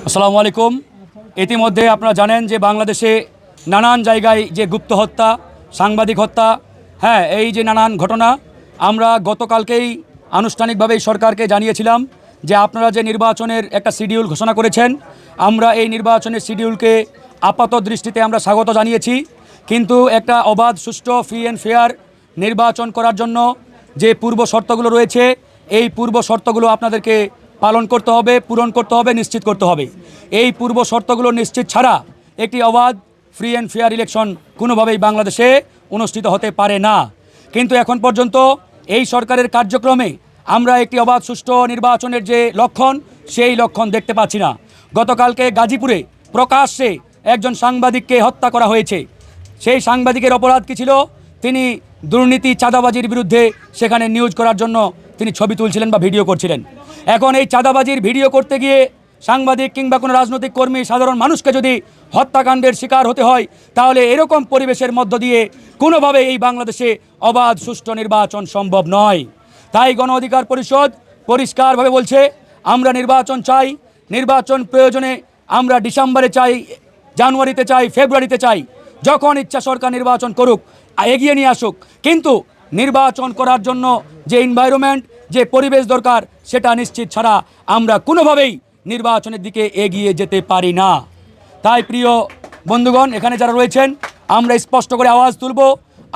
আসসালামু আলাইকুম। ইতিমধ্যে আপনারা জানেন যে বাংলাদেশে নানান জায়গায় যে গুপ্ত হত্যা, সাংবাদিক হত্যা, এই যে নানান ঘটনা, আমরা গতকালকেই আনুষ্ঠানিকভাবে সরকারকে জানিয়েছিলাম যে আপনারা যে নির্বাচনের একটা শিডিউল ঘোষণা করেছেন, আমরা এই নির্বাচনের শিডিউলকে আপাত দৃষ্টিতে আমরা স্বাগত জানিয়েছি। কিন্তু একটা অবাধ, সুষ্ঠু, ফ্রি অ্যান্ড ফেয়ার নির্বাচন করার জন্য যে পূর্ব শর্তগুলো রয়েছে, এই পূর্ব শর্তগুলো আপনাদেরকে পালন করতে হবে, পূরণ করতে হবে, নিশ্চিত করতে হবে। এই পূর্ব শর্তগুলো নিশ্চিত ছাড়া একটি অবাধ, ফ্রি অ্যান্ড ফেয়ার ইলেকশন কোনোভাবেই বাংলাদেশে অনুষ্ঠিত হতে পারে না। কিন্তু এখন পর্যন্ত এই সরকারের কার্যক্রমে আমরা একটি অবাধ, সুষ্ঠু নির্বাচনের যে লক্ষণ, সেই লক্ষণ দেখতে পাচ্ছি না। গতকালকে গাজীপুরে প্রকাশ্যে একজন সাংবাদিককে হত্যা করা হয়েছে। সেই সাংবাদিকের অপরাধ কী ছিল? তিনি দুর্নীতি, চাঁদাবাজির বিরুদ্ধে সেখানে নিউজ করার জন্য তিনি ছবি তুলছিলেন বা ভিডিও করছিলেন। এখন এই চাঁদাবাজির ভিডিও করতে গিয়ে সাংবাদিক কিংবা কোনো রাজনৈতিক কর্মী, সাধারণ মানুষকে যদি হত্যাকাণ্ডের শিকার হতে হয়, তাহলে এরকম পরিবেশের মধ্য দিয়ে কোনোভাবে এই বাংলাদেশে অবাধ, সুষ্ঠু নির্বাচন সম্ভব নয়। তাই গণ অধিকার পরিষদ পরিষ্কারভাবে বলছে, আমরা নির্বাচন চাই। নির্বাচন প্রয়োজনে আমরা ডিসেম্বরে চাই, জানুয়ারিতে চাই, ফেব্রুয়ারিতে চাই, যখন ইচ্ছা সরকার নির্বাচন করুক, এগিয়ে নিয়ে আসুক। কিন্তু নির্বাচন করার জন্য যে এনভায়রনমেন্ট, যে পরিবেশ দরকার, সেটা নিশ্চিত ছাড়া আমরা কোনোভাবেই নির্বাচনের দিকে এগিয়ে যেতে পারি না। তাই প্রিয় বন্ধুগণ, এখানে যারা রয়েছেন, আমরা স্পষ্ট করে আওয়াজ তুলব,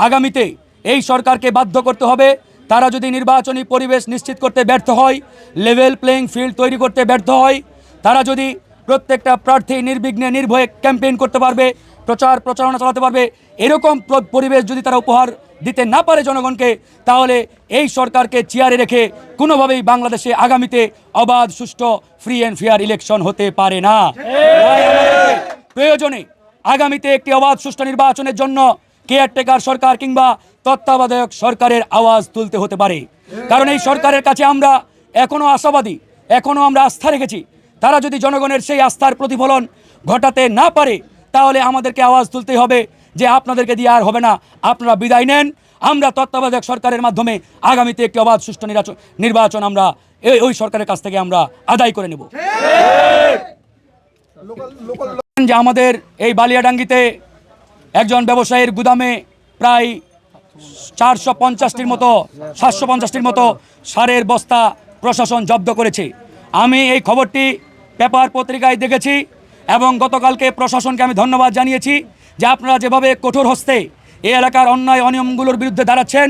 আগামীতে এই সরকারকে বাধ্য করতে হবে। তারা যদি নির্বাচনী পরিবেশ নিশ্চিত করতে ব্যর্থ হয়, লেভেল প্লেয়িং ফিল্ড তৈরি করতে ব্যর্থ হয়, তারা যদি প্রত্যেকটা প্রার্থী নির্বিঘ্নে, নির্ভয়ে ক্যাম্পেইন করতে পারবে, প্রচারণা চালাতে পারবে, এরকম পরিবেশ যদি তারা উপহার দিতে না পারে জনগণকে, তাহলে এই সরকারকে চেয়ারে রেখে কোনোভাবেই বাংলাদেশে আগামীতে অবাধ, সুষ্ঠু, ফ্রি অ্যান্ড ফেয়ার ইলেকশন হতে পারে না। প্রয়োজনে আগামীতে একটি অবাধ, সুষ্ঠু নির্বাচনের জন্য কেয়ারটেকার সরকার কিংবা তত্ত্বাবধায়ক সরকারের আওয়াজ তুলতে হতে পারে। কারণ এই সরকারের কাছে আমরা এখনও আশাবাদী, এখনও আমরা আস্থা রেখেছি। তারা যদি জনগণের সেই আস্থার প্রতিফলন ঘটাতে না পারে, তাহলে আমাদেরকে আওয়াজ তুলতেই হবে যে আপনাদেরকে দিয়ে আর হবে না, আপনারা বিদায় নেন। আমরা তত্ত্বাবধায়ক সরকারের মাধ্যমে আগামীতে একটি অবাধ, সুষ্ঠু নির্বাচন আমরা ওই সরকারের কাছ থেকে আমরা আদায় করে নেব। যে আমাদের এই বালিয়াডাঙ্গিতে একজন ব্যবসায়ীর গুদামে প্রায় 450টির মতো 750টির মতো সারের বস্তা প্রশাসন জব্দ করেছে। আমি এই খবরটি পেপার পত্রিকায় দেখেছি এবং গতকালকে প্রশাসনকে আমি ধন্যবাদ জানিয়েছি যে আপনারা যেভাবে কঠোর হস্তে এই এলাকার অন্যায় অনিয়মগুলোর বিরুদ্ধে দাঁড়াচ্ছেন।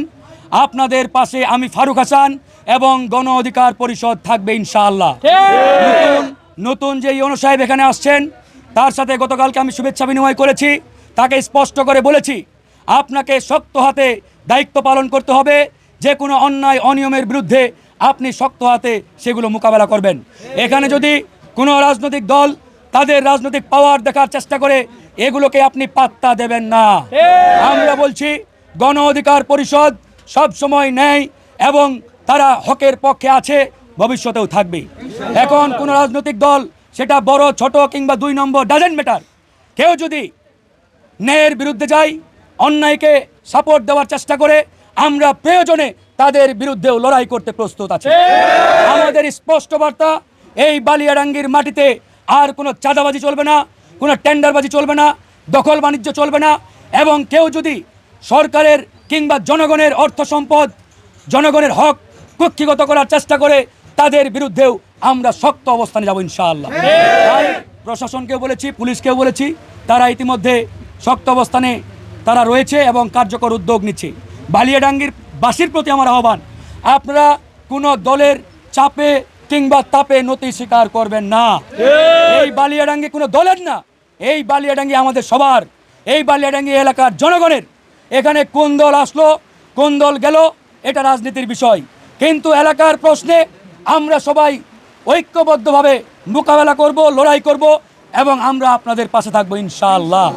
আপনাদের পাশে আমি ফারুক হাসান এবং গণ অধিকার পরিষদ থাকবে ইনশাআল্লাহ। নতুন যে ইউনূস সাহেব এখানে আসছেন, তার সাথে গতকালকে আমি শুভেচ্ছা বিনিময় করেছি। তাকে স্পষ্ট করে বলেছি, আপনাকে শক্ত হাতে দায়িত্ব পালন করতে হবে। যে কোনো অন্যায় অনিয়মের বিরুদ্ধে আপনি শক্ত হাতে সেগুলো মোকাবেলা করবেন। এখানে যদি কোনো রাজনৈতিক দল তাদের রাজনৈতিক পাওয়ার দেখার চেষ্টা করে, এগুলোকে আপনি পাত্তা দেবেন না। আমরা বলছি, গণ অধিকার পরিষদ সব সময় ন্যায় এবং তারা হকের পক্ষে আছে, ভবিষ্যতেও থাকবে। এখন কোনো রাজনৈতিক দল, সেটা বড়, ছোট কিংবা 2 নম্বর, ডাজেন্ট ম্যাটার, কেউ যদি ন্যায়ের বিরুদ্ধে যায়, অন্যায়কে সাপোর্ট দেওয়ার চেষ্টা করে, আমরা প্রয়োজনে তাদের বিরুদ্ধেও লড়াই করতে প্রস্তুত আছি। আমাদের স্পষ্ট বার্তা, এই বালিয়াডাঙ্গির মাটিতে আর কোনো চাঁদাবাজি চলবে না, কোনো টেন্ডারবাজি চলবে না, দখল বাণিজ্য চলবে না। এবং কেউ যদি সরকারের কিংবা জনগণের অর্থ সম্পদ, জনগণের হক কুক্ষিগত করার চেষ্টা করে, তাদের বিরুদ্ধেও আমরা শক্ত অবস্থানে যাব ইনশাআল্লাহ। তাই প্রশাসনকেও বলেছি, পুলিশকেও বলেছি, তারা ইতিমধ্যে শক্ত অবস্থানে তারা রয়েছে এবং কার্যকর উদ্যোগ নিচ্ছে। বালিয়াডাঙ্গির বাসীর প্রতি আমার আহ্বান, আপনারা কোনো দলের চাপে কিংবা তাপে নতি স্বীকার করবেন না। এই বালিয়াডাঙ্গি কোনো দলের না, এই বালিয়াডাঙ্গি আমাদের সবার। এই বালিয়াডাঙ্গি এলাকার জনগণের। এখানে কোন দল আসলো, কোন দল গেল, এটা রাজনীতির বিষয়। কিন্তু এলাকার প্রশ্নে আমরা সবাই ঐক্যবদ্ধভাবে মোকাবেলা করব, লড়াই করব এবং আমরা আপনাদের পাশে থাকবো ইনশাআল্লাহ।